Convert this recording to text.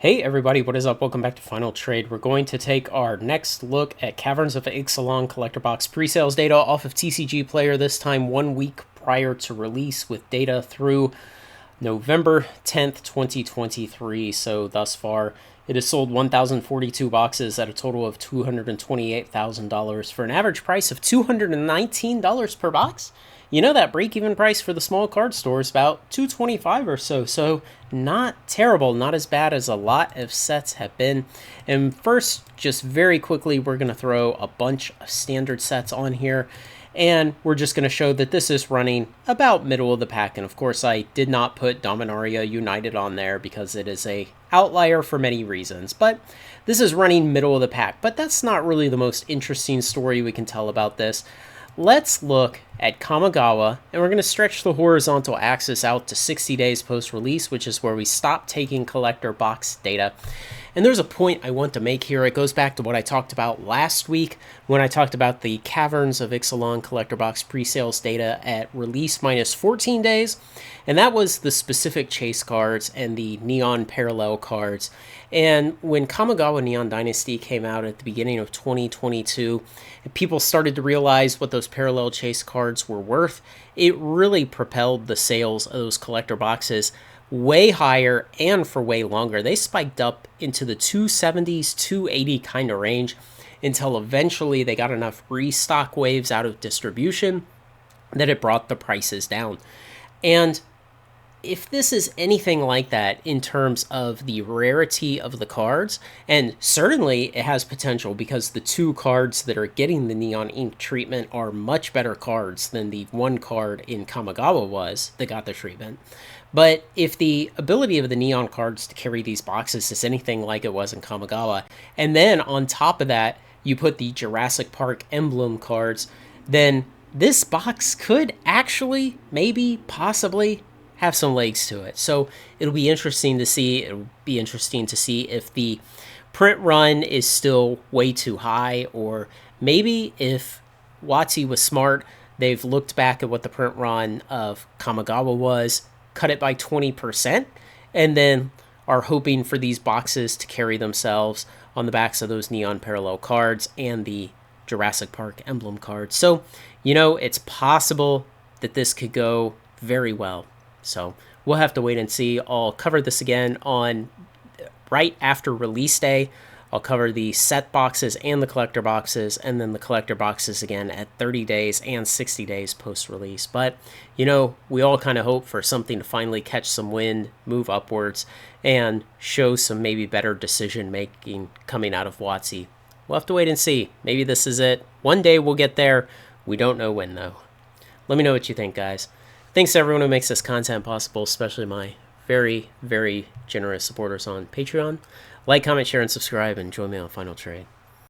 Hey everybody, what is up? Welcome back to Final Trade. We're going to take our next look at Caverns of Ixalan collector box pre-sales data off of TCG Player, this time 1 week prior to release with data through November 10th, 2023. So thus far, it has sold 1,042 boxes at a total of $228,000 for an average price of $219 per box. You know that break-even price for the small card store is about $225 or so, so not terrible, not as bad as a lot of sets have been. And first, just very quickly, we're going to throw a bunch of standard sets on here, and we're just going to show that this is running about middle of the pack. And of course, I did not put Dominaria United on there because it is a outlier for many reasons, but this is running middle of the pack. But that's not really the most interesting story we can tell about this. Let's look at Kamigawa, and we're going to stretch the horizontal axis out to 60 days post-release, which is where we stop taking collector box data. And there's a point I want to make here. It goes back to what I talked about last week when I talked about the Caverns of Ixalan collector box pre-sales data at release minus 14 days. And that was the specific chase cards and the neon parallel cards. And when Kamigawa Neon Dynasty came out at the beginning of 2022, and people started to realize what those parallel chase cards were worth, it really propelled the sales of those collector boxes way higher and for way longer. They spiked up into the 270s, 280 kind of range until eventually they got enough restock waves out of distribution that it brought the prices down. And if this is anything like that in terms of the rarity of the cards, and certainly it has potential because the two cards that are getting the neon ink treatment are much better cards than the one card in Kamigawa was that got the treatment. But if the ability of the neon cards to carry these boxes is anything like it was in Kamigawa, and then on top of that, you put the Jurassic Park emblem cards, then this box could actually, maybe, possibly, have some legs to it. So it'll be interesting to see. It'll be interesting to see if the print run is still way too high, or maybe if WotC was smart, they've looked back at what the print run of Kamigawa was, cut it by 20%, and then are hoping for these boxes to carry themselves on the backs of those neon parallel cards and the Jurassic Park emblem cards. So, you know, it's possible that this could go very well. So we'll have to wait and see. I'll cover this again on right after release day. I'll cover the set boxes and the collector boxes, and then the collector boxes again at 30 days and 60 days post-release. But, you know, we all kind of hope for something to finally catch some wind, move upwards, and show some maybe better decision-making coming out of WotC. We'll have to wait and see. Maybe this is it. One day we'll get there. We don't know when, though. Let me know what you think, guys. Thanks to everyone who makes this content possible, especially my very, very generous supporters on Patreon. Like, comment, share, and subscribe, and join me on Final Trade.